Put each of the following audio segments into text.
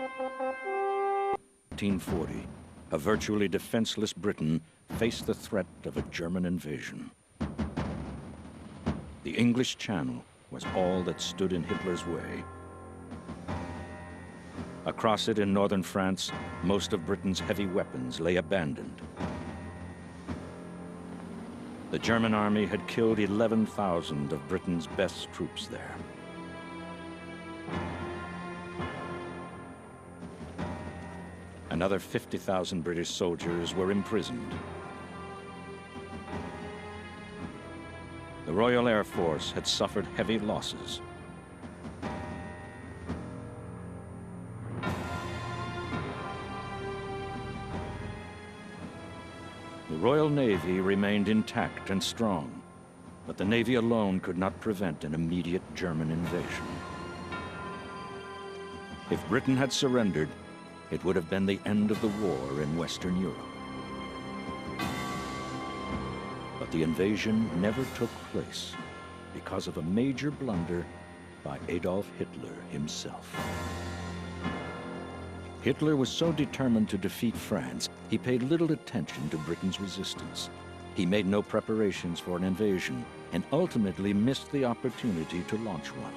1940, a virtually defenseless Britain faced the threat of a German invasion. The English Channel was all that stood in Hitler's way. Across it in northern France, most of Britain's heavy weapons lay abandoned. The German army had killed 11,000 of Britain's best troops there. Another 50,000 British soldiers were imprisoned. The Royal Air Force had suffered heavy losses. The Royal Navy remained intact and strong, but the Navy alone could not prevent an immediate German invasion. If Britain had surrendered, it would have been the end of the war in Western Europe. But the invasion never took place because of a major blunder by Adolf Hitler himself. Hitler was so determined to defeat France, he paid little attention to Britain's resistance. He made no preparations for an invasion and ultimately missed the opportunity to launch one.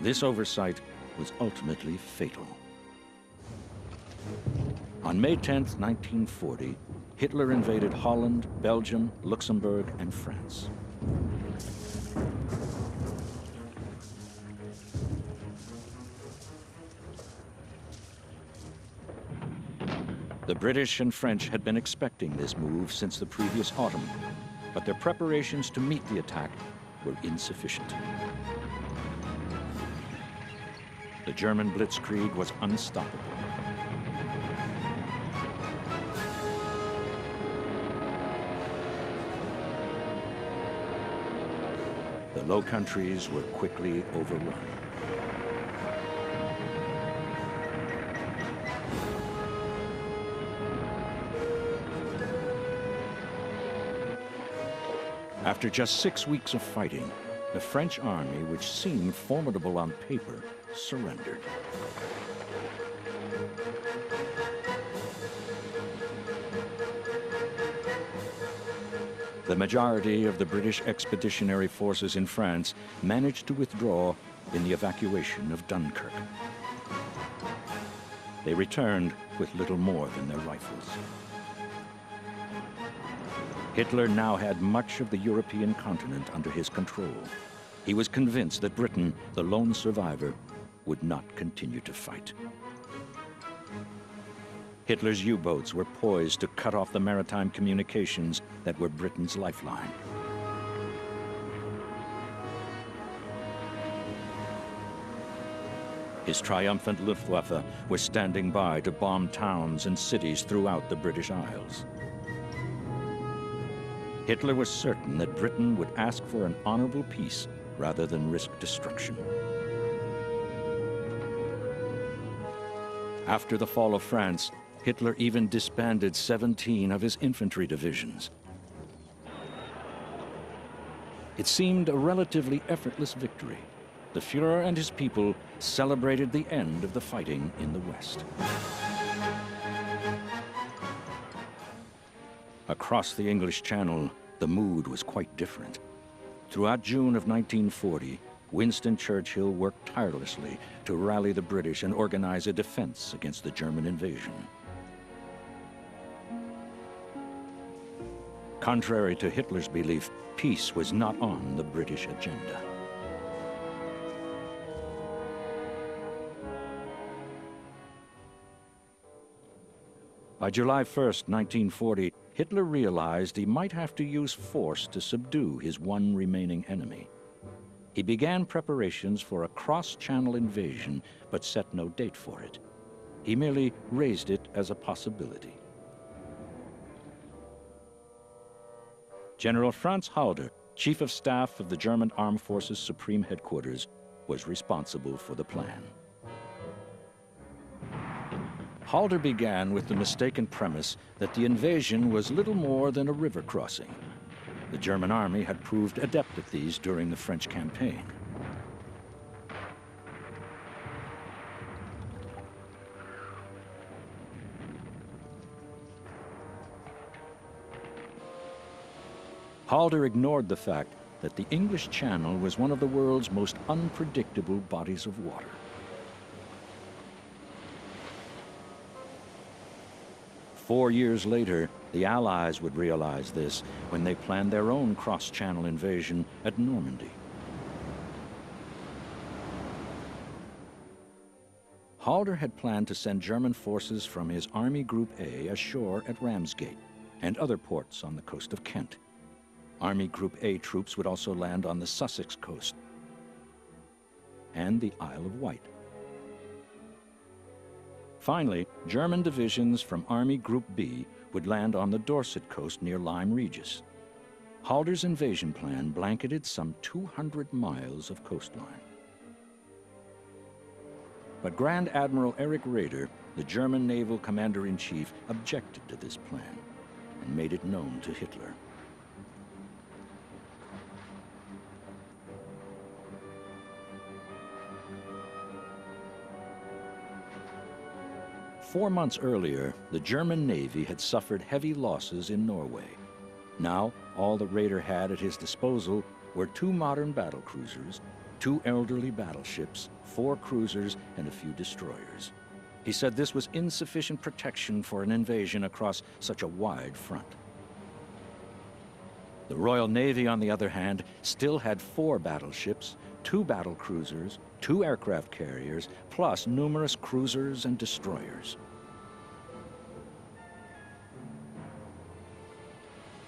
This oversight was ultimately fatal. On May 10, 1940, Hitler invaded Holland, Belgium, Luxembourg, and France. The British and French had been expecting this move since the previous autumn, but their preparations to meet the attack were insufficient. The German blitzkrieg was unstoppable. The Low Countries were quickly overrun. After just 6 weeks of fighting, the French army, which seemed formidable on paper, surrendered. The majority of the British expeditionary forces in France managed to withdraw in the evacuation of Dunkirk. They returned with little more than their rifles. Hitler now had much of the European continent under his control. He was convinced that Britain, the lone survivor, would not continue to fight. Hitler's U-boats were poised to cut off the maritime communications that were Britain's lifeline. His triumphant Luftwaffe was standing by to bomb towns and cities throughout the British Isles. Hitler was certain that Britain would ask for an honorable peace rather than risk destruction. After the fall of France, Hitler even disbanded 17 of his infantry divisions. It seemed a relatively effortless victory. The Führer and his people celebrated the end of the fighting in the West. Across the English Channel, the mood was quite different. Throughout June of 1940, Winston Churchill worked tirelessly to rally the British and organize a defense against the German invasion. Contrary to Hitler's belief, peace was not on the British agenda. By July 1st, 1940, Hitler realized he might have to use force to subdue his one remaining enemy. He began preparations for a cross-channel invasion, but set no date for it. He merely raised it as a possibility. General Franz Halder, Chief of Staff of the German Armed Forces Supreme Headquarters, was responsible for the plan. Halder began with the mistaken premise that the invasion was little more than a river crossing. The German army had proved adept at these during the French campaign. Halder ignored the fact that the English Channel was one of the world's most unpredictable bodies of water. Four years later, the Allies would realize this when they planned their own cross-channel invasion at Normandy. Halder had planned to send German forces from his Army Group A ashore at Ramsgate and other ports on the coast of Kent. Army Group A troops would also land on the Sussex coast and the Isle of Wight. Finally, German divisions from Army Group B would land on the Dorset coast near Lyme Regis. Halder's invasion plan blanketed some 200 miles of coastline. But Grand Admiral Erich Raeder, the German naval commander-in-chief, objected to this plan and made it known to Hitler. Four months earlier, the German Navy had suffered heavy losses in Norway. Now, all that Raeder had at his disposal were 2 modern battlecruisers, 2 elderly battleships, 4 cruisers, and a few destroyers. He said this was insufficient protection for an invasion across such a wide front. The Royal Navy, on the other hand, still had 4 battleships, 2 battlecruisers, 2 aircraft carriers, plus numerous cruisers and destroyers.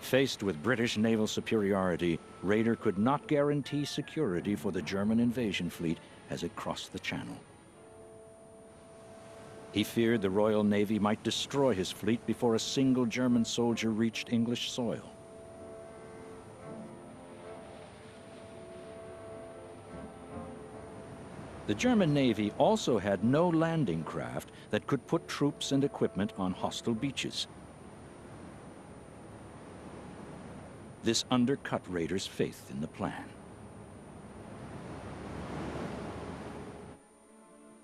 Faced with British naval superiority, Raeder could not guarantee security for the German invasion fleet as it crossed the Channel. He feared the Royal Navy might destroy his fleet before a single German soldier reached English soil. The German Navy also had no landing craft that could put troops and equipment on hostile beaches. This undercut Raeder's faith in the plan.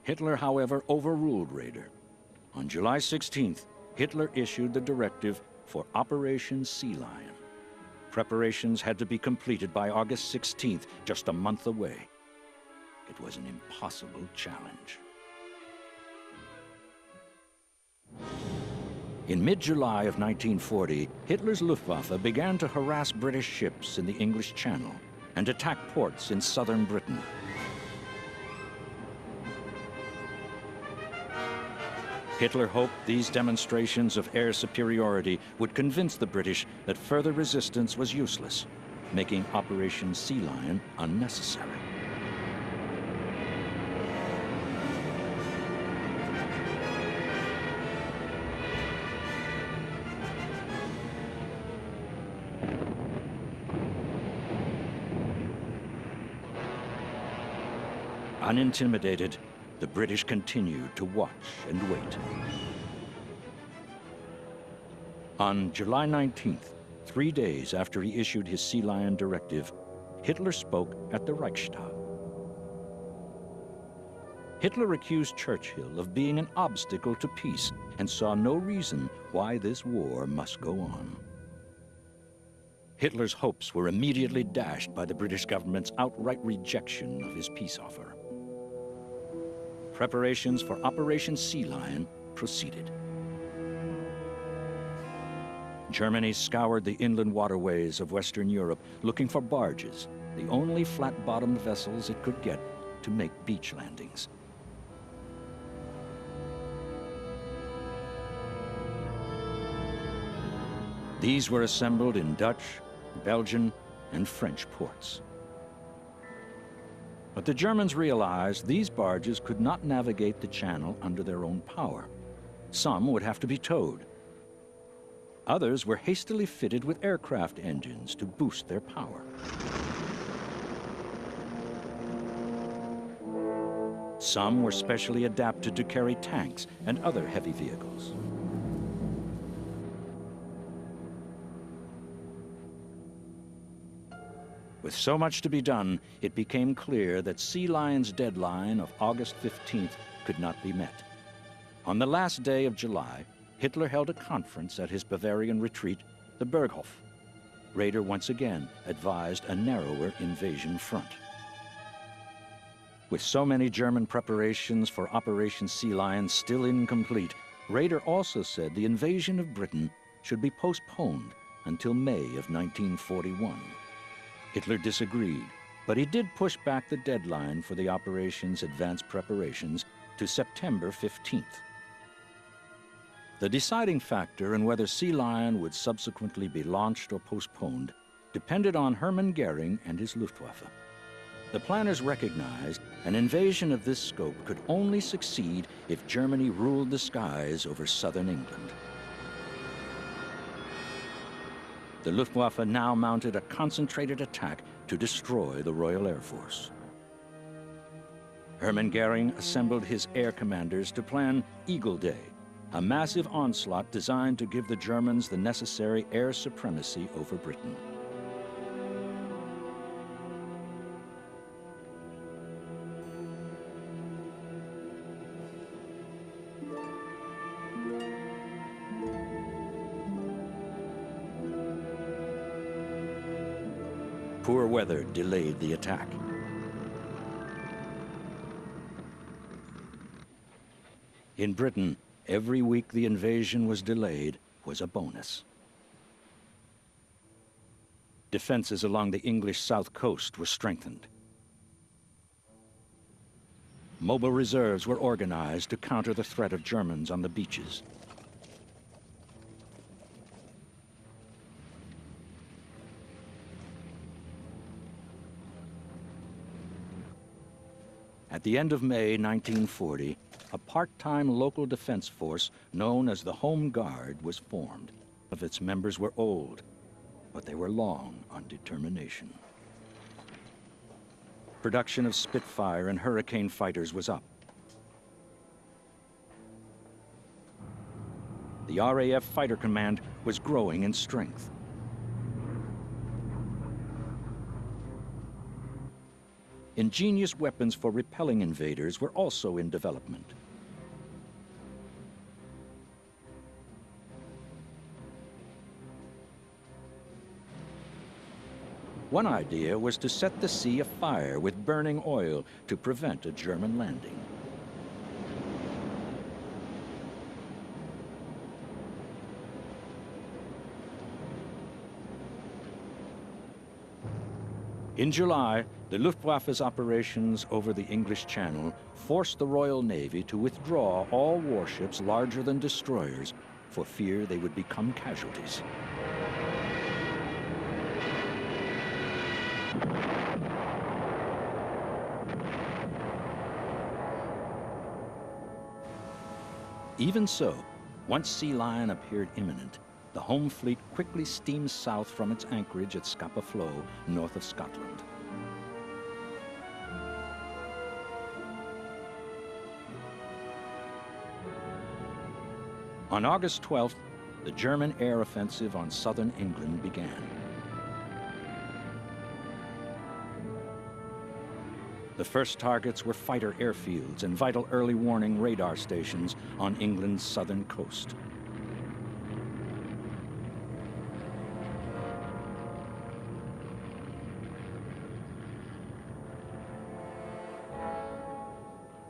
Hitler, however, overruled Raeder. On July 16th, Hitler issued the directive for Operation Sealion. Preparations had to be completed by August 16th, just a month away. It was an impossible challenge. In mid-July of 1940, Hitler's Luftwaffe began to harass British ships in the English Channel and attack ports in southern Britain. Hitler hoped these demonstrations of air superiority would convince the British that further resistance was useless, making Operation Sealion unnecessary. Unintimidated, the British continued to watch and wait. On July 19th, 3 days after he issued his Sealion directive, Hitler spoke at the Reichstag. Hitler accused Churchill of being an obstacle to peace and saw no reason why this war must go on. Hitler's hopes were immediately dashed by the British government's outright rejection of his peace offer. Preparations for Operation Sealion proceeded. Germany scoured the inland waterways of Western Europe looking for barges, the only flat-bottomed vessels it could get to make beach landings. These were assembled in Dutch, Belgian, and French ports. But the Germans realized these barges could not navigate the channel under their own power. Some would have to be towed. Others were hastily fitted with aircraft engines to boost their power. Some were specially adapted to carry tanks and other heavy vehicles. With so much to be done, it became clear that Sealion's deadline of August 15th could not be met. On the last day of July, Hitler held a conference at his Bavarian retreat, the Berghof. Raeder once again advised a narrower invasion front. With so many German preparations for Operation Sealion still incomplete, Raeder also said the invasion of Britain should be postponed until May of 1941. Hitler disagreed, but he did push back the deadline for the operation's advanced preparations to September 15th. The deciding factor in whether Sealion would subsequently be launched or postponed depended on Hermann Goering and his Luftwaffe. The planners recognized an invasion of this scope could only succeed if Germany ruled the skies over southern England. The Luftwaffe now mounted a concentrated attack to destroy the Royal Air Force. Hermann Goering assembled his air commanders to plan Eagle Day, a massive onslaught designed to give the Germans the necessary air supremacy over Britain. Poor weather delayed the attack. In Britain, every week the invasion was delayed was a bonus. Defenses along the English south coast were strengthened. Mobile reserves were organized to counter the threat of Germans on the beaches. At the end of May 1940, a part-time local defense force known as the Home Guard was formed. Of its members were old, but they were long on determination. Production of Spitfire and Hurricane fighters was up. The RAF Fighter Command was growing in strength. Ingenious weapons for repelling invaders were also in development. One idea was to set the sea afire with burning oil to prevent a German landing. In July, the Luftwaffe's operations over the English Channel forced the Royal Navy to withdraw all warships larger than destroyers for fear they would become casualties. Even so, once Sealion appeared imminent, the home fleet quickly steamed south from its anchorage at Scapa Flow, north of Scotland. On August 12th, the German air offensive on southern England began. The first targets were fighter airfields and vital early warning radar stations on England's southern coast.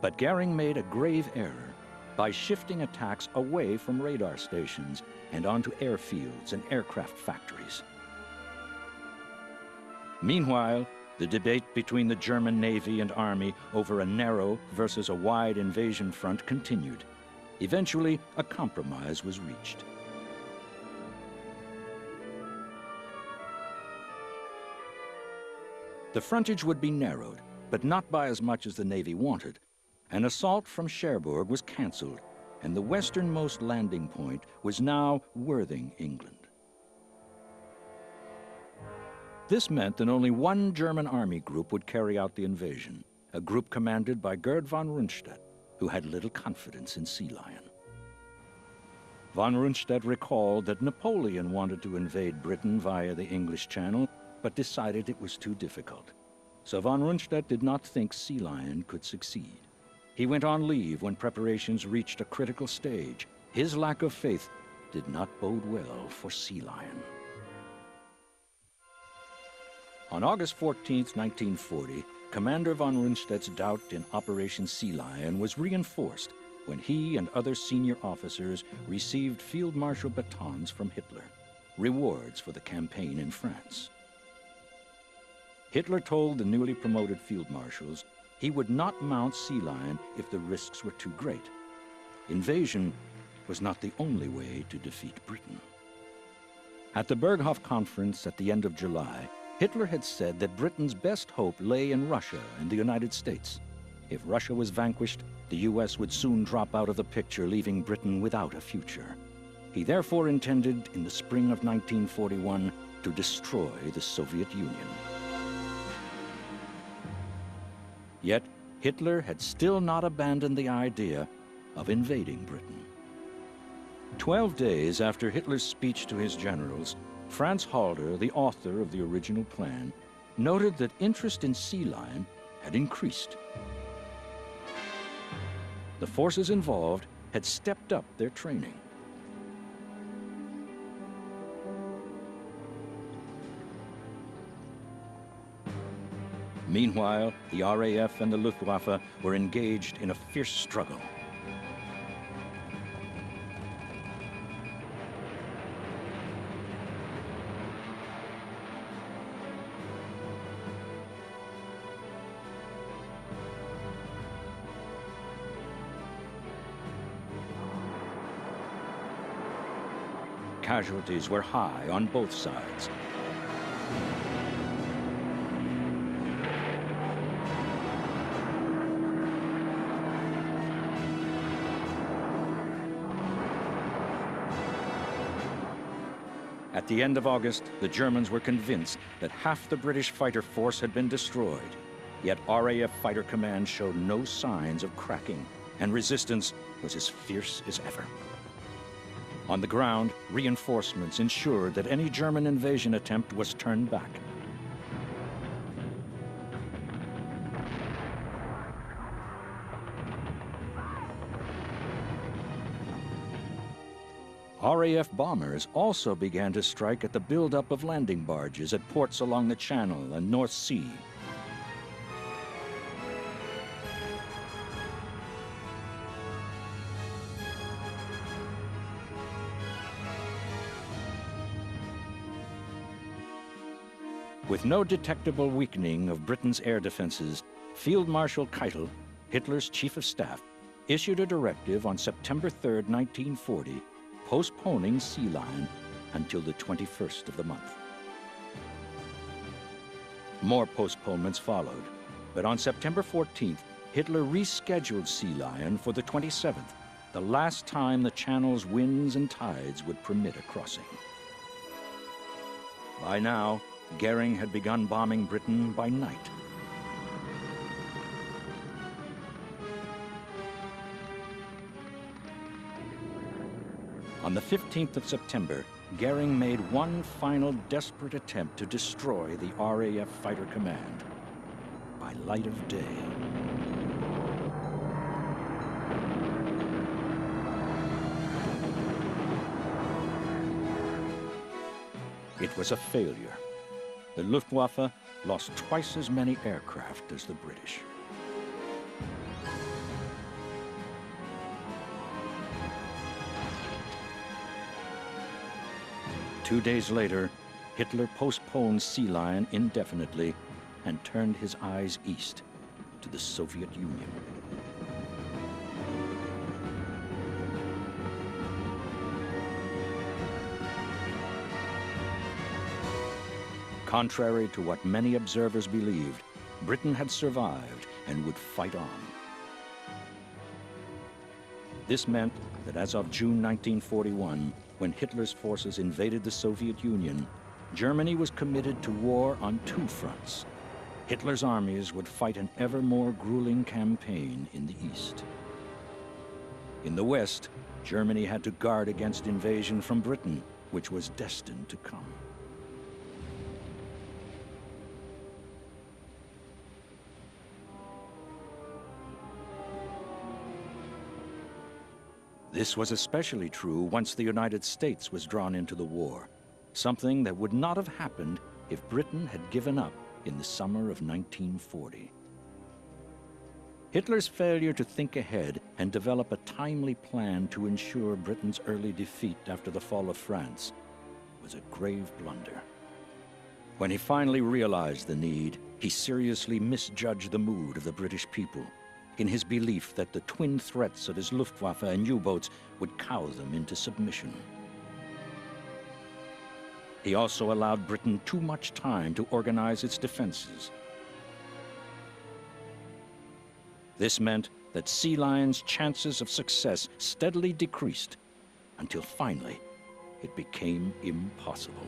But Goering made a grave error by shifting attacks away from radar stations and onto airfields and aircraft factories. Meanwhile, the debate between the German Navy and Army over a narrow versus a wide invasion front continued. Eventually, a compromise was reached. The frontage would be narrowed, but not by as much as the Navy wanted. An assault from Cherbourg was cancelled, and the westernmost landing point was now Worthing, England. This meant that only one German army group would carry out the invasion, a group commanded by Gerd von Rundstedt, who had little confidence in Sealion. Von Rundstedt recalled that Napoleon wanted to invade Britain via the English Channel, but decided it was too difficult. So von Rundstedt did not think Sealion could succeed. He went on leave when preparations reached a critical stage. His lack of faith did not bode well for Sealion. On August 14, 1940, Commander von Rundstedt's doubt in Operation Sealion was reinforced when he and other senior officers received Field Marshal batons from Hitler, rewards for the campaign in France. Hitler told the newly promoted field marshals he would not mount Sealion if the risks were too great. Invasion was not the only way to defeat Britain. At the Berghof Conference at the end of July, Hitler had said that Britain's best hope lay in Russia and the United States. If Russia was vanquished, the U.S. would soon drop out of the picture, leaving Britain without a future. He therefore intended, in the spring of 1941, to destroy the Soviet Union. Yet, Hitler had still not abandoned the idea of invading Britain. 12 days after Hitler's speech to his generals, Franz Halder, the author of the original plan, noted that interest in Sealion had increased. The forces involved had stepped up their training. Meanwhile, the RAF and the Luftwaffe were engaged in a fierce struggle. Casualties were high on both sides. At the end of August, the Germans were convinced that half the British fighter force had been destroyed. Yet RAF Fighter Command showed no signs of cracking, and resistance was as fierce as ever. On the ground, reinforcements ensured that any German invasion attempt was turned back. RAF bombers also began to strike at the buildup of landing barges at ports along the Channel and North Sea. With no detectable weakening of Britain's air defenses, Field Marshal Keitel, Hitler's chief of staff, issued a directive on September 3, 1940, postponing Sealion until the 21st of the month. More postponements followed, but on September 14th, Hitler rescheduled Sealion for the 27th, the last time the Channel's winds and tides would permit a crossing. By now, Goering had begun bombing Britain by night. On the 15th of September, Goering made one final desperate attempt to destroy the RAF Fighter Command by light of day. It was a failure. The Luftwaffe lost twice as many aircraft as the British. Two days later, Hitler postponed Sealion indefinitely and turned his eyes east to the Soviet Union. Contrary to what many observers believed, Britain had survived and would fight on. This meant that as of June 1941, when Hitler's forces invaded the Soviet Union, Germany was committed to war on two fronts. Hitler's armies would fight an ever more grueling campaign in the East. In the West, Germany had to guard against invasion from Britain, which was destined to come. This was especially true once the United States was drawn into the war, something that would not have happened if Britain had given up in the summer of 1940. Hitler's failure to think ahead and develop a timely plan to ensure Britain's early defeat after the fall of France was a grave blunder. When he finally realized the need, he seriously misjudged the mood of the British people in his belief that the twin threats of his Luftwaffe and U-boats would cow them into submission. He also allowed Britain too much time to organize its defenses. This meant that Sealion's chances of success steadily decreased until finally it became impossible.